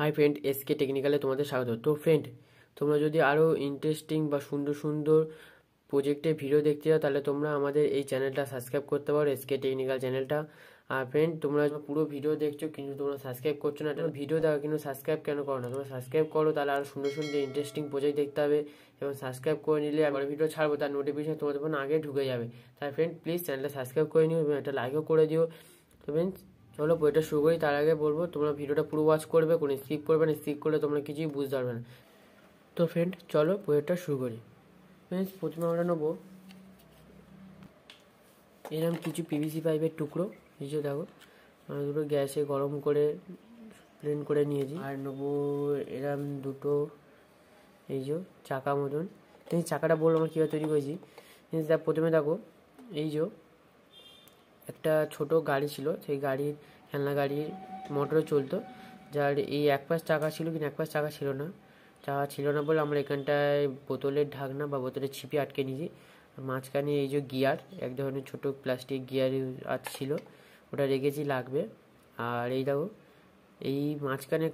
Hi friend, SK টেকনিক্যালে তোমাদের স্বাগত। তো ফ্রেন্ড, তোমরা যদি আরও ইন্টারেস্টিং বা সুন্দর সুন্দর প্রজেক্টের ভিডিও দেখতে চাও তাহলে তোমরা আমাদের এই চ্যানেলটা সাবস্ক্রাইব করতে পারো, এসকে টেকনিক্যাল চ্যানেলটা। আর ফ্রেন্ড, তোমরা পুরো ভিডিও দেখছো কিন্তু তোমরা সাবস্ক্রাইব করছো না। এটা ভিডিও দেখো কিন্তু সাবস্ক্রাইব কেন করো না? তোমরা সাবস্ক্রাইব করো, তাহলে আরও সুন্দর সুন্দর ইন্টারেস্টিং প্রজেক্ট দেখতে হবে। এবং সাবস্ক্রাইব করে নিলে আবার ভিডিও ছাড়বো তার নোটিফিকেশন তোমাদের ফোনে আগে ঢুকে যাবে। তাই ফ্রেন্ড, প্লিজ চ্যানেলটা সাবস্ক্রাইব করে নিও এবং একটা লাইকও করে দিও। তো ফ্রেন্ড, চলো বইটা শুরু করি। তার আগে বলবো তোমরা ভিডিওটা পুরো ওয়াচ করবে, কোনো স্কিপ করবে না। স্কিপ করলে তোমরা কিছুই বুঝতে পারবে না। তো ফ্রেন্ড, চলো বইটা শুরু করি। ফ্রেন্ডস, প্রথমে আমরা নেবো এরকম কিছু পিভিসি পাইপের টুকরো। এই যে দেখো, আমরা দুটো গ্যাসে গরম করে প্লেন করে নিয়েছি। আর নেবো এরকম দুটো এই যে চাকা মতন। এই চাকাটা বলবো আমরা কীভাবে তৈরি করেছি। প্রথমে দেখো, এই যে একটা ছোট গাড়ি ছিল, সেই গাড়ির খেলনা গাড়ির মোটরে চলতো, যার এই এক পাশ চাকা ছিল কিন্তু এক পাশ চাকা ছিল না। চাকা ছিল না বলে আমরা এখানটায় বোতলের ঢাকনা বা বোতলের ছিপে আটকে নিয়েছি। মাঝখানে এই যে গিয়ার, এক ধরনের ছোটো প্লাস্টিক গিয়ার ছিল, ওটা রেখেছি, লাগবে। আর এই দেখো, এই মাঝখানে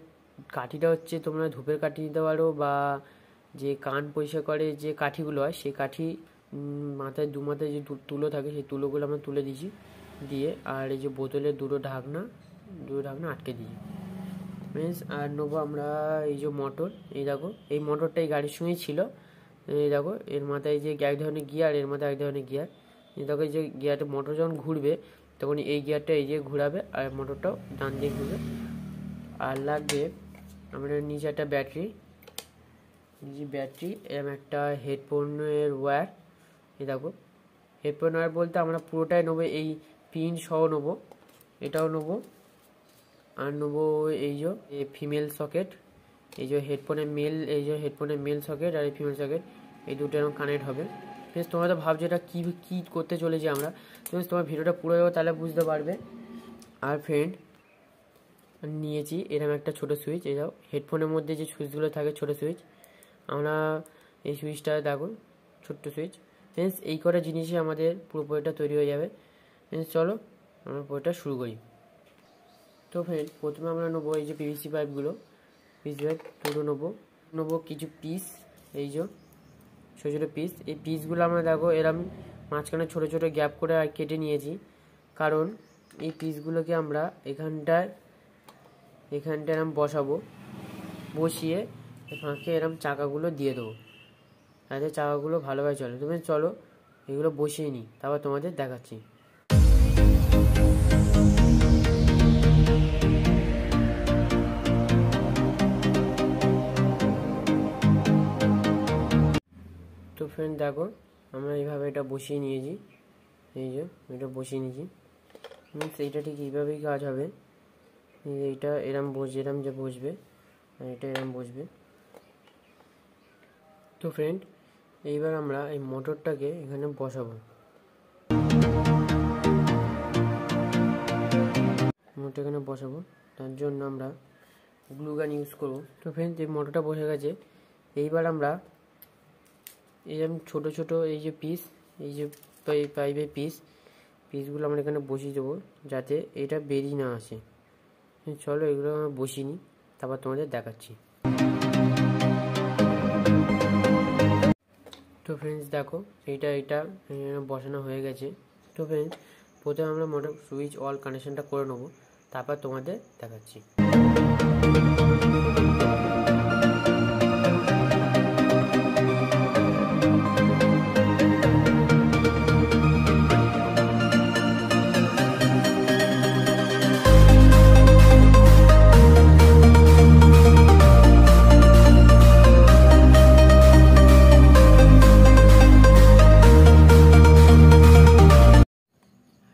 কাঠিটা হচ্ছে তোমরা ধূপের কাঠি নিতে পারো বা যে কান পরিষ্কার করে যে কাঠিগুলো হয় সেই কাঠি। মাথায় দু মাথায় যে তুলো থাকে সেই তুলোগুলো আমরা তুলে দিয়েছি দিয়ে। আর এই যে বোতলের দুটো ঢাকনা আটকে দিয়েছি মিনস। আর নেবো আমরা এই যে মোটর। এই দেখো, এই মোটরটা এই গাড়ির সঙ্গেই ছিল। এই দেখো, এর মাথায় যে এক ধরনের গিয়ার, এর মাথায় এক ধরনের গিয়ার। এই দেখো, এই যে গিয়ারটা মোটর যখন ঘুরবে তখন এই গিয়ারটা এই যে ঘুরাবে আর মোটরটাও ডান দিকে ঘুরবে। আর লাগবে আমরা নিচে একটা ব্যাটারি, এরকম একটা হেডফোনের ওয়্যার। এই দেখো, হেডফোন ওয়্যার বলতে আমরা পুরোটাই নেবো, এই পিন সহ নেবো, এটাও নেবো। আর নেবো এই যে ফিমেল সকেট, এই যে হেডফোনের মেল সকেট আর এই ফিমেল সকেট, এই দুটো এরকম কানেক্ট হবে। প্লিজ তোমরা তো ভাবছো এটা কী করতে চলেছি আমরা। প্লিজ তোমার ভিডিওটা পুরো যাবো, তাহলে বুঝতে পারবে। আর ফ্রেন্ড, নিয়েছি এরকম একটা ছোটো সুইচ। এই যাও, হেডফোনের মধ্যে যে সুইচগুলো থাকে ছোটো সুইচ, আমরা এই সুইচটা দেখো, ছোট্ট সুইচ। ফ্রেন্ডস, এই কটা জিনিসই আমাদের পুরো বইটা তৈরি হয়ে যাবে। ফ্রেন্ডস, চলো আমরা বইটা শুরু করি। তো ফ্রেন্ড, প্রথমে আমরা নেবো এই যে পিভিসি পাইপ দুটো নেবো কিছু পিস, এই যে ছোটো ছোটো পিস। এই পিসগুলো আমরা দেখো এরম মাঝখানে ছোটো ছোটো গ্যাপ করে কেটে নিয়েছি, কারণ এই পিসগুলোকে আমরা এখানটায় এরম বসাবো, বসিয়ে ফাঁকে এরম চাকাগুলো দিয়ে দেবো, যাতে চাকাগুলো ভালোভাবে চলে। তুমি চলো এগুলো বসিয়ে নিই, তারপর তোমাদের দেখাচ্ছি। তো ফ্রেন্ড দেখো, আমরা এইভাবে এটা বসিয়ে নিয়েছি। এই যে এটা বসিয়ে নিয়েছি, এইটা ঠিক এইভাবেই কাজ হবে। এইটা এরম যে বসবে, আর এটা এরম বসবে। তো ফ্রেন্ড, এইবার আমরা এই মোটরটাকে এখানে বসাবো, তার জন্য আমরা গ্লু গান ইউজ করবো। তো ফ্রেন্ড, এই মোটরটা বসে গেছে। এইবার আমরা এরকম ছোট ছোট এই যে পিস, এই যে পাইপের পিসগুলো আমরা এখানে বসিয়ে দেবো, যাতে এটা বেরিয়ে না আসে। চলো এগুলো আমরা বসিয়ে নিই, তারপর তোমাদের দেখাচ্ছি। তো ফ্রেন্ডস দেখো, এটা বসানো হয়ে গেছে। তো ফ্রেন্ডস, প্রথমে আমরা মোটর সুইচ অল কানেকশনটা করে নেবো, তারপর তোমাদের দেখাচ্ছি।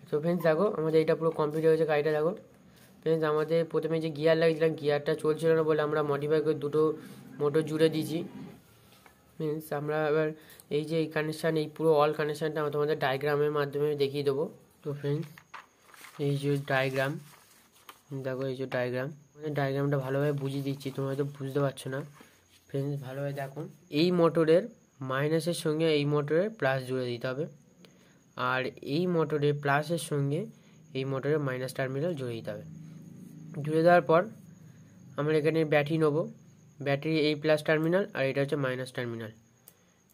তো ফ্রেন্ডস দেখো, আমাদের এটা পুরো কমপ্লিট হয়ে গেছে গাড়িটা। দেখো ফ্রেন্ডস, আমাদের প্রথমে যে গিয়ার লাগিয়েছিলাম, গিয়ারটা চলছিল না বলে আমরা মডিফাই করে দুটো মোটর জুড়ে দিয়েছি। মিনস আমরা এবার এই যে এই কানেকশান, এই পুরো অল কানেকশানটা আমরা তোমাদের ডায়াগ্রামের মাধ্যমে দেখিয়ে দেবো। তো ফ্রেন্ডস, এই যে ডায়াগ্রাম দেখো, এই যে ডায়াগ্রামটা ভালোভাবে বুঝিয়ে দিচ্ছি, তোমরা হয়তো বুঝতে পারছো না। ফ্রেন্ডস, ভালোভাবে দেখো, এই মোটরের মাইনাসের সঙ্গে এই মোটরের প্লাস জুড়ে দিতে হবে, আর এই মোটরের প্লাসের সঙ্গে এই মোটরের মাইনাস টার্মিনাল জুড়ে দিতে হবে। জুড়ে দেওয়ার পর আমরা এখানে ব্যাটারি নেবো, ব্যাটারি এই প্লাস টার্মিনাল আর এটা হচ্ছে মাইনাস টার্মিনাল,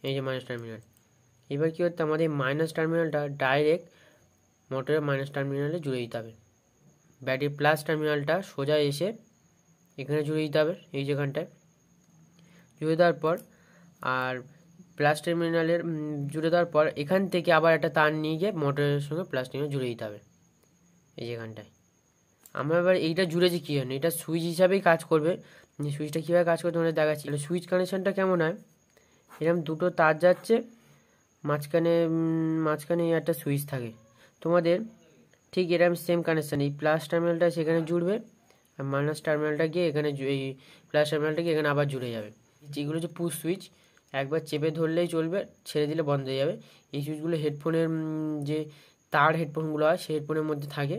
এই যে মাইনাস টার্মিনাল। এবার কী করতে আমাদের মাইনাস টার্মিনালটা ডাইরেক্ট মোটরের মাইনাস টার্মিনালে জুড়ে দিতে হবে। ব্যাটারির প্লাস টার্মিনালটা সোজা এসে এখানে জুড়ে দিতে হবে, এই যেখানটায় জুড়ে দেওয়ার পর, আর প্লাস টার্মিনালের জুড়ে দেওয়ার পর এখান থেকে আবার একটা তার নিয়ে গিয়ে মোটরের সঙ্গে প্লাস টার্মিনাল জুড়ে দিতে হবে, এই যেখানটায়। আমরা এবার এইটা জুড়েছি কী জন্য, এটা সুইচ হিসাবেই কাজ করবে। সুইচটা কীভাবে কাজ করবে তোমাদের দেখাচ্ছি। সুইচ কানেকশানটা কেমন হয়, এরকম দুটো তার যাচ্ছে, মাঝখানে একটা সুইচ থাকে তোমাদের, ঠিক এরকম সেম কানেকশান। এই প্লাস টার্মিনালটা সেখানে জুড়বে আর মাইনাস টার্মিনালটা গিয়ে এখানে, এই প্লাস টার্মিনালটা গিয়ে এখানে আবার জুড়ে যাবে। যেগুলো হচ্ছে পুশ সুইচ, একবার চেপে ধরলেই চলবে, ছেড়ে দিলে বন্ধ হয়ে যাবে। এই সুইচগুলো হেডফোনের যে তার হেডফোনগুলো হয় সেই হেডফোনের মধ্যে থাকে।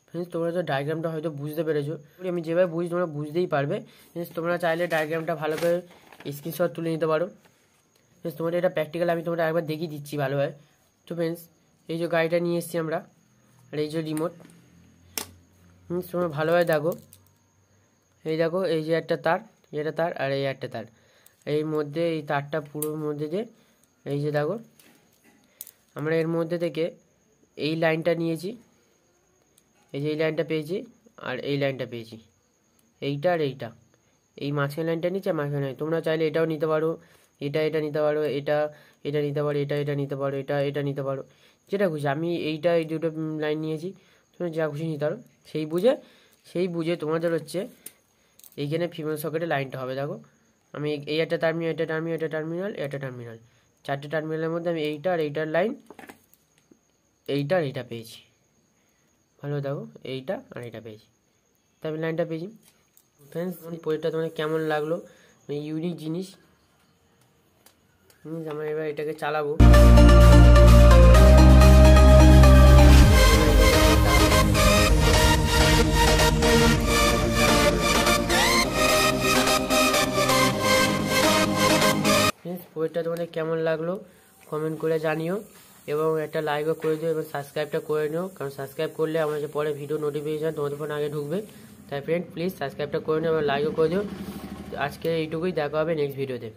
ফ্রেন্ডস তোমরা তো ডায়াগ্রামটা হয়তো বুঝতে পেরেছো, আমি যেভাবে বুঝি তোমরা বুঝতেই পারবে। ফ্রেন্ডস তোমরা চাইলে ডায়াগ্রামটা ভালো করে স্ক্রিনশট তুলে নিতে পারো। ফ্রেন্ডস তোমাদের এটা প্র্যাকটিক্যাল আমি তোমাদের একবার দেখিয়ে দিচ্ছি ভালোভাবে। তো ফ্রেন্ডস এই যে গাড়িটা নিয়ে এসেছি আমরা, আর এই যে রিমোট, তোমরা ভালোভাবে দেখো, এই দেখো এই যে একটা তার, এটা তার আর এই একটা তার, এই মধ্যে এই তারটা পুরোর মধ্যে যে এই যে দেখো আমরা এর মধ্যে থেকে এই লাইনটা নিয়েছি, এই যে এই লাইনটা পেয়েছি আর এই লাইনটা পেয়েছি, এইটা আর এইটা, এই মাঝখানে লাইনটা নিচে মাঝখানে লাইন। তোমরা চাইলে এটাও নিতে পারো, এটা নিতে পারো, এটা নিতে পারো, এটা নিতে পারো, এটা নিতে পারো, যেটা খুশি। আমি এই দুটো লাইন নিয়েছি, তোমরা যা খুশি নিতে পারো। সেই বুঝে তোমাদের হচ্ছে এইখানে ফিমেল সকেটের লাইনটা হবে। দেখো আমি এই একটা টার্মিনাল, এটা টার্মিনাল, চারটে টার্মিনালের মধ্যে আমি এইটা আর এইটার লাইন, এইটা আর এইটা পেয়েছি। ভালো দেখো এইটা আর এইটা পেয়েছি, তাই আমি লাইনটা পেয়েছি। ফ্রেন্ডস প্রোজেক্টটা তোমাদের কেমন লাগলো, ইউনিক জিনিস। আমরা এবার এটাকে চালাবো। প্রোজেক্টটা তোমাদের কেমন লাগলো কমেন্ট করে জানিও, এবং একটা লাইকও করে দিও, এবং সাবস্ক্রাইবটা করে নিও, কারণ সাবস্ক্রাইব করলে আমার যে পরে ভিডিও নোটিফিকেশান তোমাদের ফোনে আগে ঢুকবে। তাই ফ্রেন্ড প্লিজ সাবস্ক্রাইবটা করে নিও এবং লাইকও করে দিও। আজকে এইটুকুই, দেখা হবে নেক্সট ভিডিওতে।